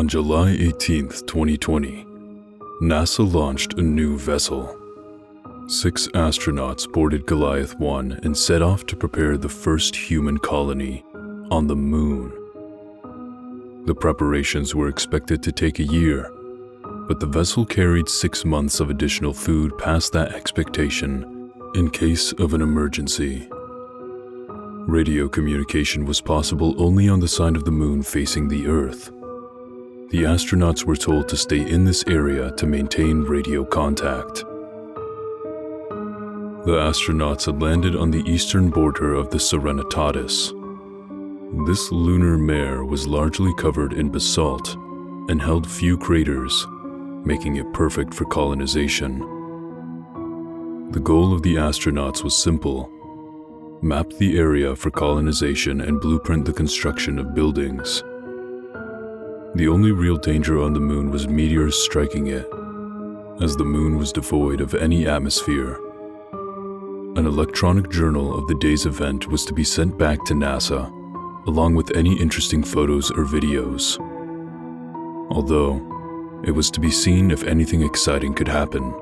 On July 18, 2020, NASA launched a new vessel. 6 astronauts boarded Goliath 1 and set off to prepare the first human colony on the Moon. The preparations were expected to take a year, but the vessel carried 6 months of additional food past that expectation in case of an emergency. Radio communication was possible only on the side of the Moon facing the Earth. The astronauts were told to stay in this area to maintain radio contact. The astronauts had landed on the eastern border of the Serenitatis. This lunar mare was largely covered in basalt and held few craters, making it perfect for colonization. The goal of the astronauts was simple: map the area for colonization and blueprint the construction of buildings. The only real danger on the Moon was meteors striking it, as the Moon was devoid of any atmosphere. An electronic journal of the day's event was to be sent back to NASA, along with any interesting photos or videos. Although, it was to be seen if anything exciting could happen.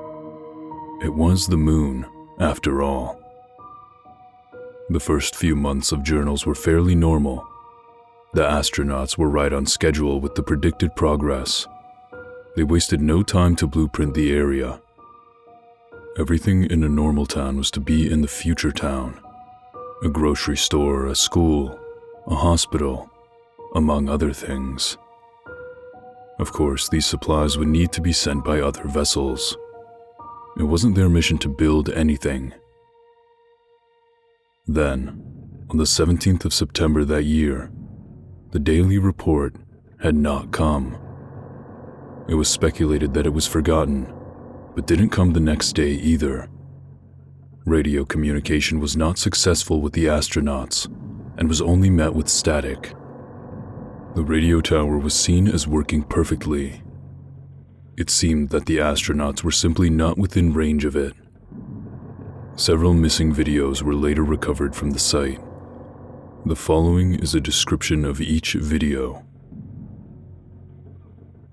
It was the Moon, after all. The first few months of journals were fairly normal. The astronauts were right on schedule with the predicted progress. They wasted no time to blueprint the area. Everything in a normal town was to be in the future town. A grocery store, a school, a hospital, among other things. Of course, these supplies would need to be sent by other vessels. It wasn't their mission to build anything. Then, on the 17th of September that year, the daily report had not come. It was speculated that it was forgotten, but didn't come the next day either. Radio communication was not successful with the astronauts and was only met with static. The radio tower was seen as working perfectly. It seemed that the astronauts were simply not within range of it. Several missing videos were later recovered from the site. The following is a description of each video.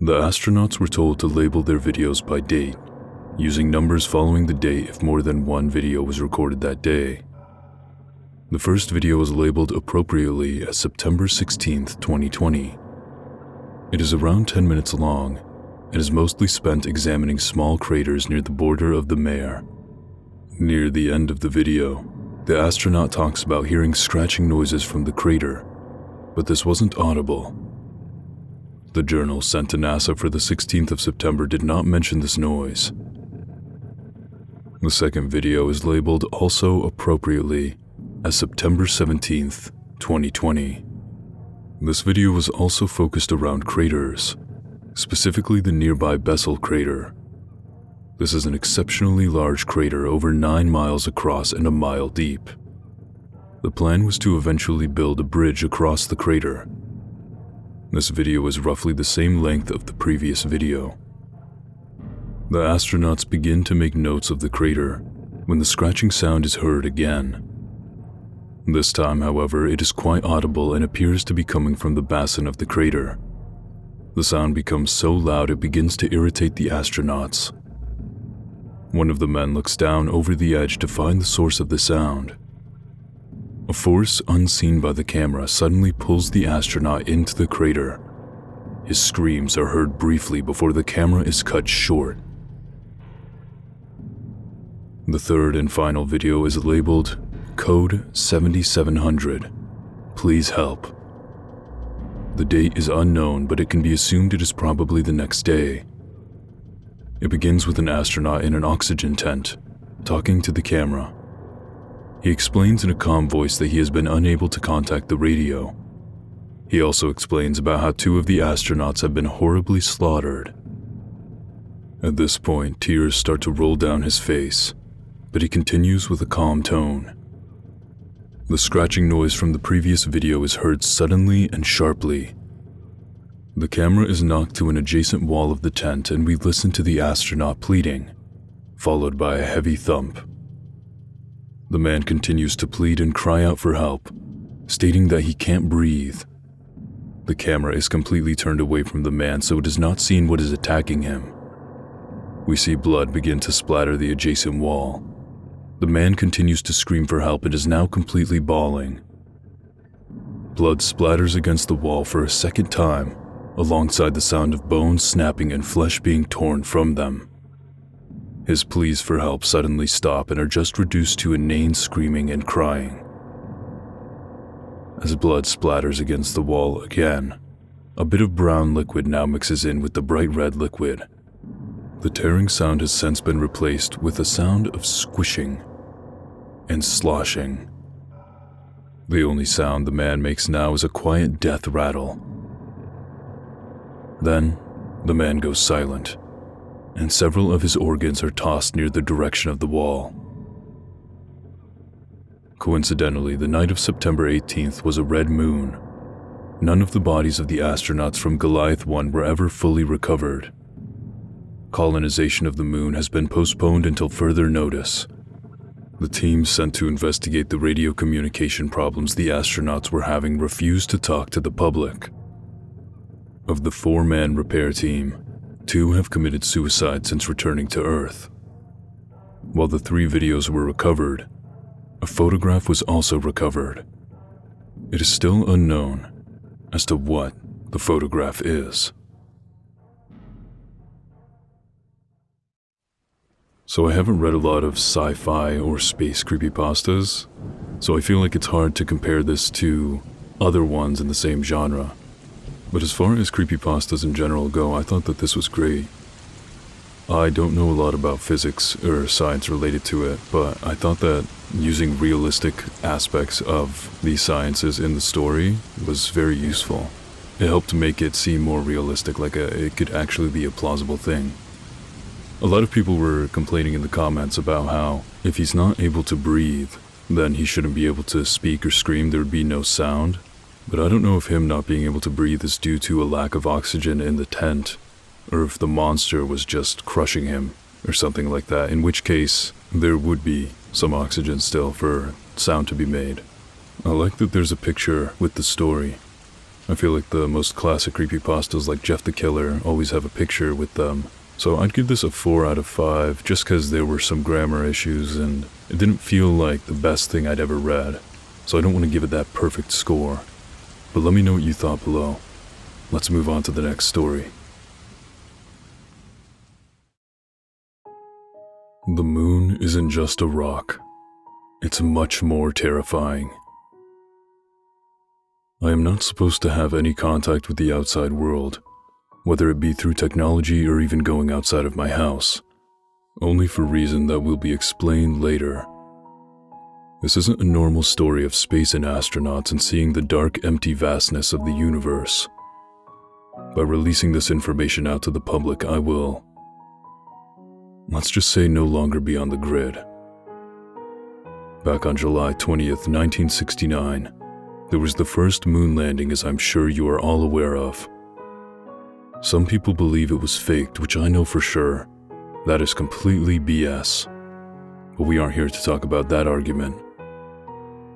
The astronauts were told to label their videos by date, using numbers following the date if more than one video was recorded that day. The first video was labeled appropriately as September 16th, 2020. It is around 10 minutes long and is mostly spent examining small craters near the border of the mare. Near the end of the video, the astronaut talks about hearing scratching noises from the crater, but this wasn't audible. The journal sent to NASA for the 16th of September did not mention this noise. The second video is labeled also appropriately as September 17th, 2020. This video was also focused around craters, specifically the nearby Bessel crater. This is an exceptionally large crater over 9 miles across and a mile deep. The plan was to eventually build a bridge across the crater. This video is roughly the same length of the previous video. The astronauts begin to make notes of the crater when the scratching sound is heard again. This time, however, it is quite audible and appears to be coming from the basin of the crater. The sound becomes so loud it begins to irritate the astronauts. One of the men looks down over the edge to find the source of the sound. A force unseen by the camera suddenly pulls the astronaut into the crater. His screams are heard briefly before the camera is cut short. The third and final video is labeled Code 7700. Please help. The date is unknown, but it can be assumed it is probably the next day. It begins with an astronaut in an oxygen tent, talking to the camera. He explains in a calm voice that he has been unable to contact the radio. He also explains about how 2 of the astronauts have been horribly slaughtered. At this point, tears start to roll down his face, but he continues with a calm tone. The scratching noise from the previous video is heard suddenly and sharply. The camera is knocked to an adjacent wall of the tent and we listen to the astronaut pleading, followed by a heavy thump. The man continues to plead and cry out for help, stating that he can't breathe. The camera is completely turned away from the man so it is not seen what is attacking him. We see blood begin to splatter the adjacent wall. The man continues to scream for help and is now completely bawling. Blood splatters against the wall for a second time, alongside the sound of bones snapping and flesh being torn from them. His pleas for help suddenly stop and are just reduced to inane screaming and crying. As blood splatters against the wall again, a bit of brown liquid now mixes in with the bright red liquid. The tearing sound has since been replaced with a sound of squishing and sloshing. The only sound the man makes now is a quiet death rattle. Then, the man goes silent, and several of his organs are tossed near the direction of the wall. Coincidentally, the night of September 18th was a red moon. None of the bodies of the astronauts from Goliath 1 were ever fully recovered. Colonization of the moon has been postponed until further notice. The team sent to investigate the radio communication problems the astronauts were having refused to talk to the public. Of the 4-man repair team, 2 have committed suicide since returning to Earth. While the 3 videos were recovered, a photograph was also recovered. It is still unknown as to what the photograph is. So I haven't read a lot of sci-fi or space creepypastas, so I feel like it's hard to compare this to other ones in the same genre. But as far as creepypastas in general go, I thought that this was great. I don't know a lot about physics or science related to it, but I thought that using realistic aspects of these sciences in the story was very useful. It helped make it seem more realistic, like it could actually be a plausible thing. A lot of people were complaining in the comments about how if he's not able to breathe, then he shouldn't be able to speak or scream, there would be no sound. But I don't know if him not being able to breathe is due to a lack of oxygen in the tent, or if the monster was just crushing him, or something like that, in which case there would be some oxygen still for sound to be made. I like that there's a picture with the story. I feel like the most classic creepypastas like Jeff the Killer always have a picture with them. So I'd give this a 4 out of 5 just because there were some grammar issues and it didn't feel like the best thing I'd ever read. So I don't want to give it that perfect score. But let me know what you thought below. Let's move on to the next story. The moon isn't just a rock. It's much more terrifying. I am not supposed to have any contact with the outside world, whether it be through technology or even going outside of my house, only for reason that will be explained later. This isn't a normal story of space and astronauts and seeing the dark, empty vastness of the universe. By releasing this information out to the public, I will, let's just say, no longer be on the grid. Back on July 20th, 1969, there was the first moon landing, as I'm sure you are all aware of. Some people believe it was faked, which I know for sure. That is completely BS. But we aren't here to talk about that argument.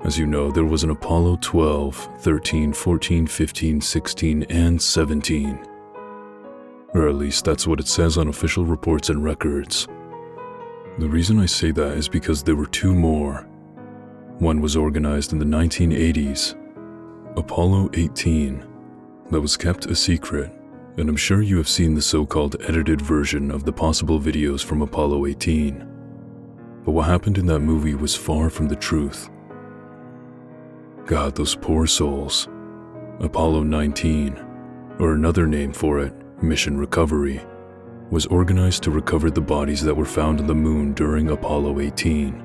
As you know, there was an Apollo 12, 13, 14, 15, 16, and 17. Or at least that's what it says on official reports and records. The reason I say that is because there were 2 more. One was organized in the 1980s, Apollo 18, that was kept a secret, and I'm sure you have seen the so-called edited version of the possible videos from Apollo 18. But what happened in that movie was far from the truth. God, those poor souls. Apollo 19, or another name for it, Mission Recovery, was organized to recover the bodies that were found on the moon during Apollo 18.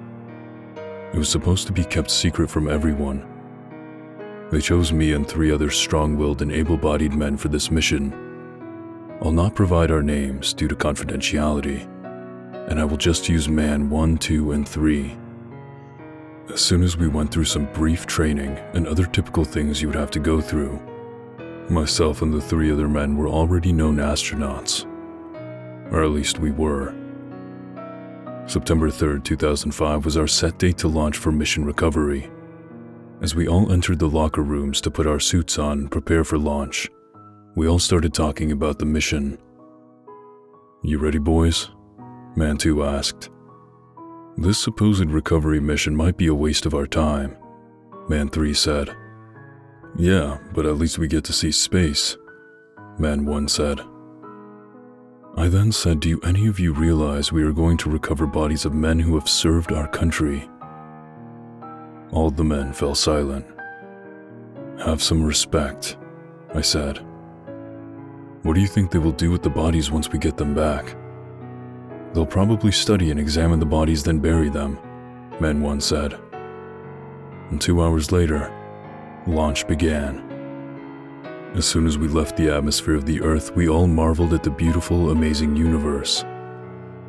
It was supposed to be kept secret from everyone. They chose me and 3 other strong-willed and able-bodied men for this mission. I'll not provide our names due to confidentiality, and I will just use man 1, 2, and 3. As soon as we went through some brief training and other typical things you would have to go through, myself and the 3 other men were already known astronauts. Or at least we were. September 3rd, 2005 was our set date to launch for Mission Recovery. As we all entered the locker rooms to put our suits on and prepare for launch, we all started talking about the mission. "You ready, boys?" Man 2 asked. "This supposed recovery mission might be a waste of our time," Man 3 said. "Yeah, but at least we get to see space," Man 1 said. I then said, "Do any of you realize we are going to recover bodies of men who have served our country?" All the men fell silent. "Have some respect," I said. "What do you think they will do with the bodies once we get them back?" "They'll probably study and examine the bodies, then bury them," Man 1 said. And 2 hours later, launch began. As soon as we left the atmosphere of the Earth, we all marveled at the beautiful, amazing universe.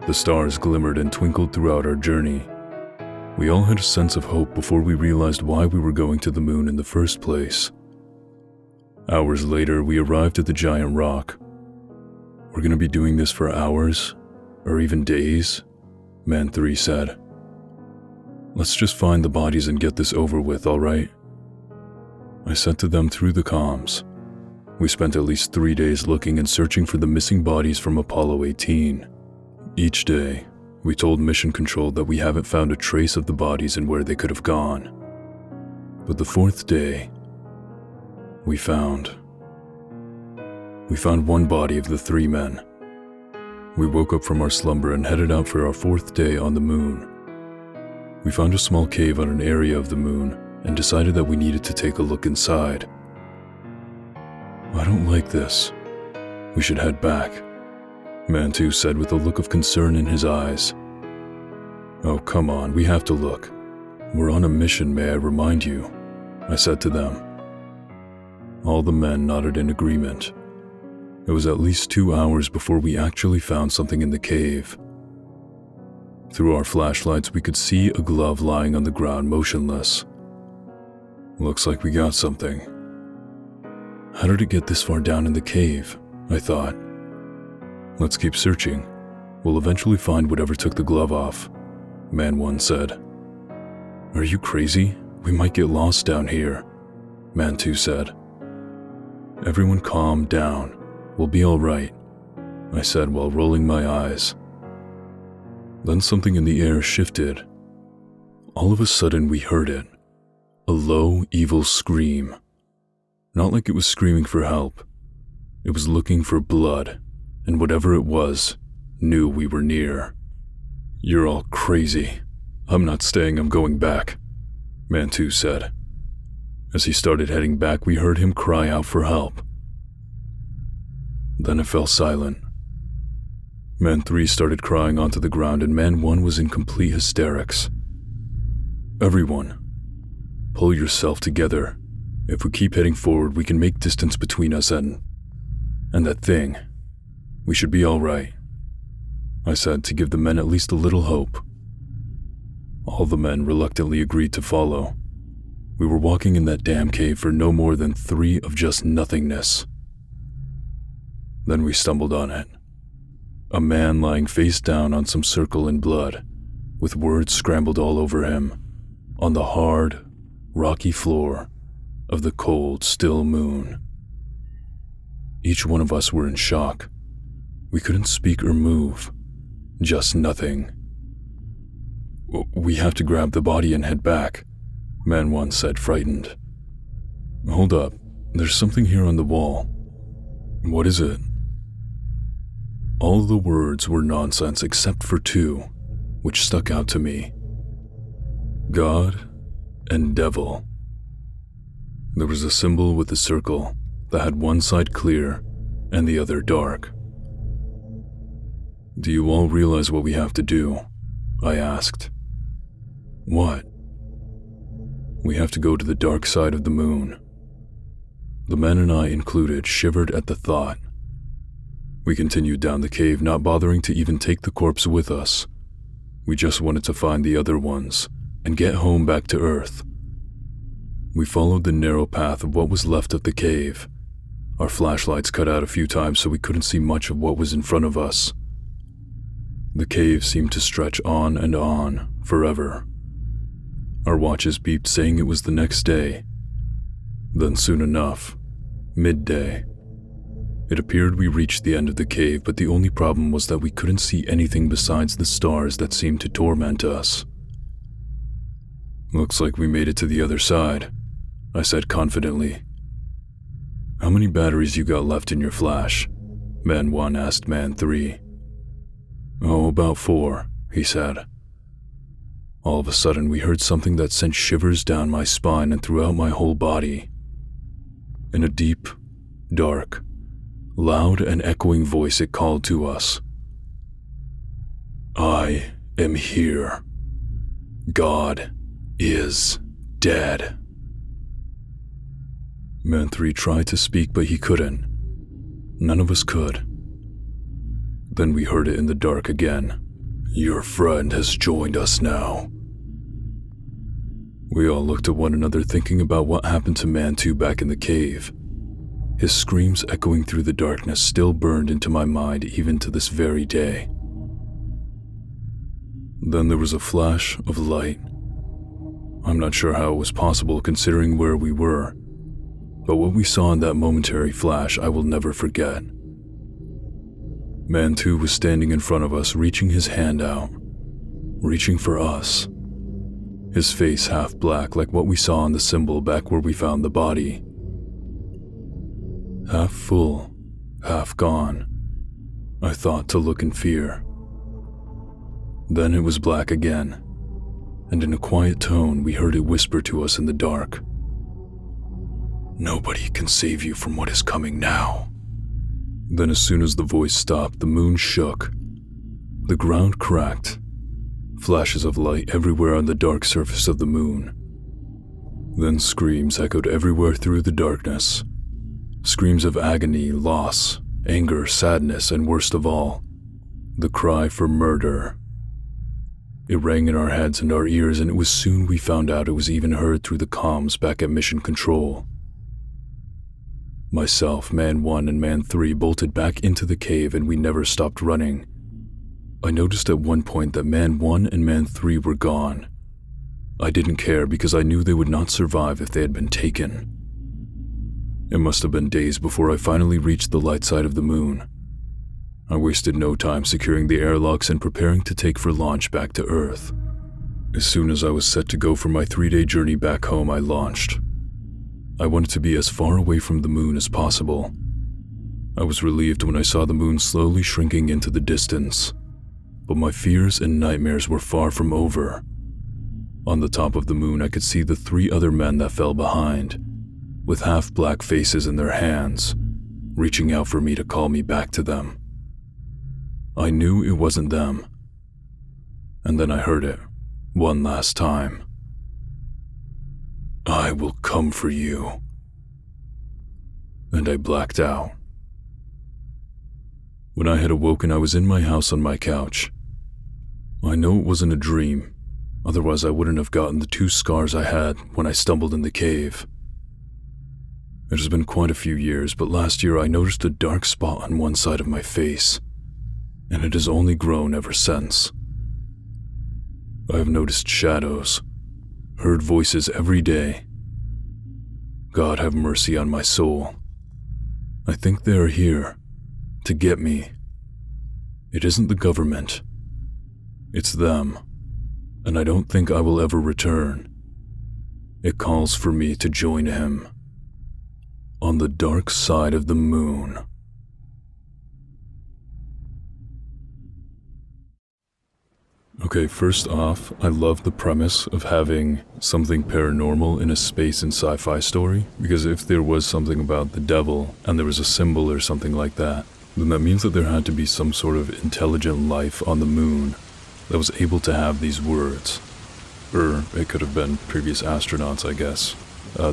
The stars glimmered and twinkled throughout our journey. We all had a sense of hope before we realized why we were going to the moon in the first place. Hours later, we arrived at the giant rock. "We're going to be doing this for hours, or even days," Man 3 said. "Let's just find the bodies and get this over with, all right?" I said to them through the comms. We spent at least 3 days looking and searching for the missing bodies from Apollo 18. Each day, we told Mission Control that we haven't found a trace of the bodies and where they could have gone. But the 4th day, we found one body of the 3 men. We woke up from our slumber and headed out for our 4th day on the moon. We found a small cave on an area of the moon and decided that we needed to take a look inside. "I don't like this. We should head back," Man 2 said with a look of concern in his eyes. "Oh, come on, we have to look. We're on a mission, may I remind you," I said to them. All the men nodded in agreement. It was at least 2 hours before we actually found something in the cave. Through our flashlights, we could see a glove lying on the ground motionless. "Looks like we got something." "How did it get this far down in the cave?" I thought. "Let's keep searching. We'll eventually find whatever took the glove off," Man 1 said. "Are you crazy? We might get lost down here," Man 2 said. "Everyone calm down. We'll be all right," I said while rolling my eyes. Then something in the air shifted. All of a sudden we heard it. A low, evil scream. Not like it was screaming for help. It was looking for blood, and whatever it was, knew we were near. "You're all crazy. I'm not staying, I'm going back," Man 2 said. As he started heading back, we heard him cry out for help. Then it fell silent. Man 3 started crying onto the ground and Man 1 was in complete hysterics. "Everyone, pull yourself together. If we keep heading forward, we can make distance between us and that thing. We should be all right," I said to give the men at least a little hope. All the men reluctantly agreed to follow. We were walking in that damn cave for no more than 3 of just nothingness. Then we stumbled on it. A man lying face down on some circle in blood, with words scrambled all over him, on the hard, rocky floor of the cold, still moon. Each one of us were in shock. We couldn't speak or move, just nothing. "We have to grab the body and head back," Man 1 said, frightened. "Hold up, there's something here on the wall." "What is it?" All the words were nonsense except for 2, which stuck out to me. God and devil. There was a symbol with a circle that had one side clear and the other dark. "Do you all realize what we have to do?" I asked. "What?" "We have to go to the dark side of the moon." The men and I included shivered at the thought. We continued down the cave, not bothering to even take the corpse with us. We just wanted to find the other ones and get home back to Earth. We followed the narrow path of what was left of the cave. Our flashlights cut out a few times so we couldn't see much of what was in front of us. The cave seemed to stretch on and on, forever. Our watches beeped saying it was the next day. Then soon enough, midday. It appeared we reached the end of the cave, but the only problem was that we couldn't see anything besides the stars that seemed to torment us. "Looks like we made it to the other side," I said confidently. "How many batteries you got left in your flash?" Man 1 asked Man 3. "Oh, about 4, he said. All of a sudden, we heard something that sent shivers down my spine and throughout my whole body. In a deep, dark, loud and echoing voice, it called to us. "I am here. God is dead." Man 3 tried to speak, but he couldn't. None of us could. Then we heard it in the dark again. "Your friend has joined us now." We all looked at one another, thinking about what happened to Man 2 back in the cave. His screams echoing through the darkness still burned into my mind even to this very day. Then there was a flash of light. I'm not sure how it was possible considering where we were, but what we saw in that momentary flash I will never forget. Man 2 was standing in front of us, reaching his hand out, reaching for us. His face half black like what we saw on the symbol back where we found the body. Half full, half gone, I thought to look in fear. Then it was black again, and in a quiet tone we heard it whisper to us in the dark. "Nobody can save you from what is coming now." Then as soon as the voice stopped, the moon shook. The ground cracked. Flashes of light everywhere on the dark surface of the moon. Then screams echoed everywhere through the darkness. Screams of agony, loss, anger, sadness, and worst of all, the cry for murder. It rang in our heads and our ears, and it was soon we found out it was even heard through the comms back at Mission Control. Myself, Man 1, and Man 3 bolted back into the cave, and we never stopped running. I noticed at one point that Man 1 and Man 3 were gone. I didn't care because I knew they would not survive if they had been taken. It must have been days before I finally reached the light side of the moon. I wasted no time securing the airlocks and preparing to take for launch back to Earth. As soon as I was set to go for my 3-day journey back home, I launched. I wanted to be as far away from the moon as possible. I was relieved when I saw the moon slowly shrinking into the distance, but my fears and nightmares were far from over. On the top of the moon, I could see the 3 other men that fell behind, with half-black faces in their hands, reaching out for me to call me back to them. I knew it wasn't them. And then I heard it, one last time. "I will come for you." And I blacked out. When I had awoken, I was in my house on my couch. I know it wasn't a dream, otherwise I wouldn't have gotten the 2 scars I had when I stumbled in the cave. It has been quite a few years, but last year I noticed a dark spot on one side of my face, and it has only grown ever since. I have noticed shadows, heard voices every day. God have mercy on my soul. I think they are here, to get me. It isn't the government. It's them, and I don't think I will ever return. It calls for me to join him. On the dark side of the moon. Okay, first off, I love the premise of having something paranormal in a space and sci-fi story, because if there was something about the devil and there was a symbol or something like that, then that means that there had to be some sort of intelligent life on the moon that was able to have these words. Or it could have been previous astronauts, I guess.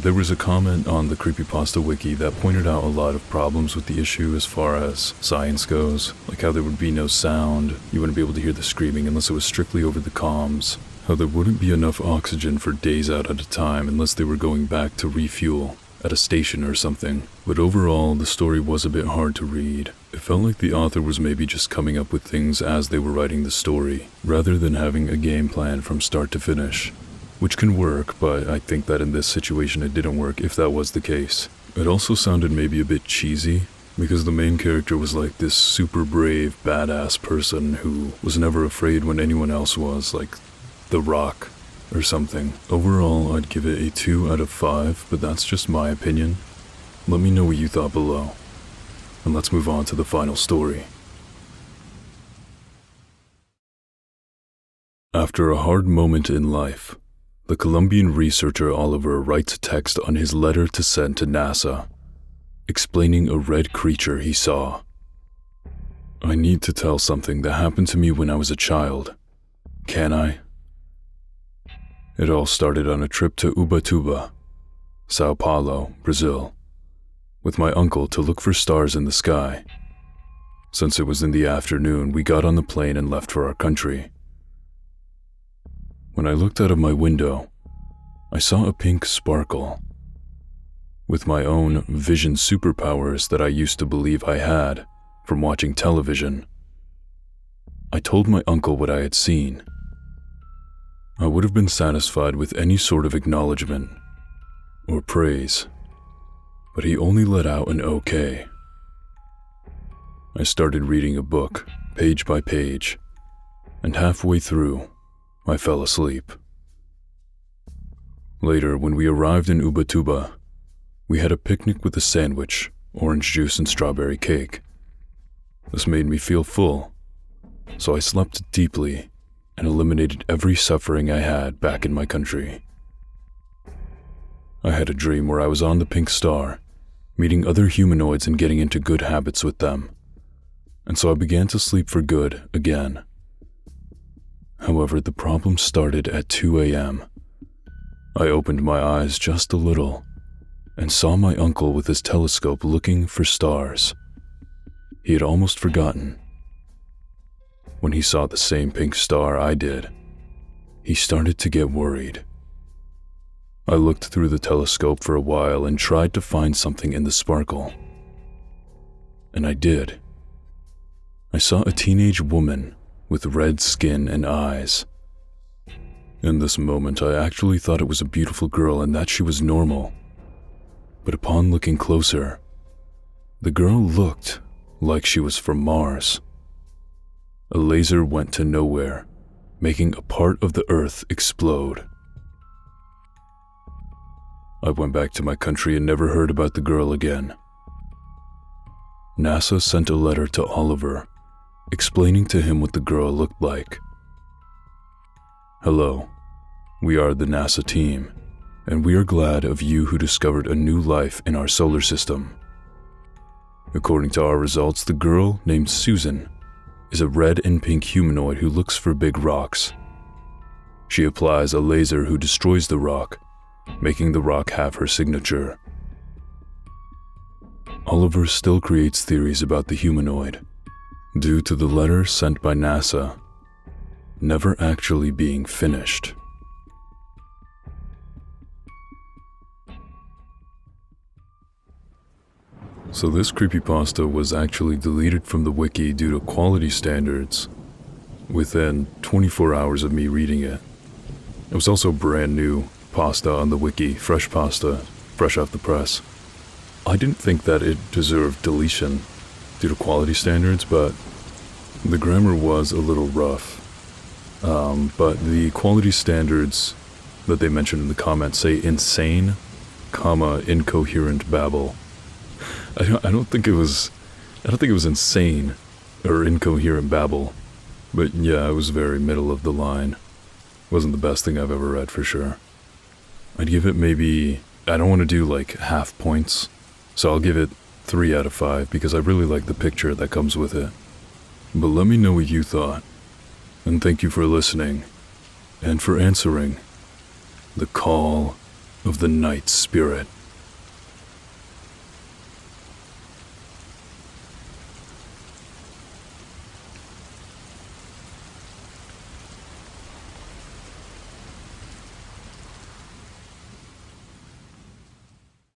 There was a comment on the Creepypasta wiki that pointed out a lot of problems with the issue as far as science goes, like how there would be no sound, you wouldn't be able to hear the screaming unless it was strictly over the comms, how there wouldn't be enough oxygen for days out at a time unless they were going back to refuel at a station or something. But overall, the story was a bit hard to read. It felt like the author was maybe just coming up with things as they were writing the story, rather than having a game plan from start to finish. which can work, but I think that in this situation it didn't work if that was the case. It also sounded maybe a bit cheesy, because the main character was like this super brave, badass person who was never afraid when anyone else was, like The Rock or something. Overall, I'd give it a 2 out of 5, but that's just my opinion. Let me know what you thought below. And let's move on to the final story. After a hard moment in life, the Colombian researcher Oliver writes a text on his letter to send to NASA, explaining a red creature he saw. I need to tell something that happened to me when I was a child. Can I? It all started on a trip to Ubatuba, Sao Paulo, Brazil, with my uncle to look for stars in the sky. Since it was in the afternoon, we got on the plane and left for our country. When I looked out of my window, I saw a pink sparkle. With my own vision superpowers that I used to believe I had from watching television, I told my uncle what I had seen. I would have been satisfied with any sort of acknowledgement or praise, but he only let out an okay. I started reading a book, page by page, and halfway through, I fell asleep. Later, when we arrived in Ubatuba, we had a picnic with a sandwich, orange juice, and strawberry cake. This made me feel full, so I slept deeply and eliminated every suffering I had back in my country. I had a dream where I was on the pink star, meeting other humanoids and getting into good habits with them, and so I began to sleep for good again. However, the problem started at 2 a.m. I opened my eyes just a little and saw my uncle with his telescope looking for stars. He had almost forgotten. When he saw the same pink star I did, he started to get worried. I looked through the telescope for a while and tried to find something in the sparkle. And I did. I saw a teenage woman with red skin and eyes. In this moment, I actually thought it was a beautiful girl and that she was normal. But upon looking closer, the girl looked like she was from Mars. A laser went to nowhere, making a part of the Earth explode. I went back to my country and never heard about the girl again. NASA sent a letter to Oliver, explaining to him what the girl looked like. Hello, we are the NASA team, and we are glad of you who discovered a new life in our solar system. According to our results, the girl named Susan is a red and pink humanoid who looks for big rocks. She applies a laser who destroys the rock, making the rock have her signature. Oliver still creates theories about the humanoid, due to the letter sent by NASA never actually being finished. So this creepypasta was actually deleted from the wiki due to quality standards within 24 hours of me reading it. It was also brand new pasta on the wiki, fresh pasta, fresh off the press. I didn't think that it deserved deletion due to quality standards, but the grammar was a little rough. But the quality standards that they mentioned in the comments say insane, incoherent babble. I don't think it was insane or incoherent babble, but yeah, it was very middle of the line. Wasn't the best thing I've ever read for sure. I'd give it maybe, I don't want to do like half points, so I'll give it 3 out of 5 because I really like the picture that comes with it. But let me know what you thought, and thank you for listening, and for answering the call of the night spirit.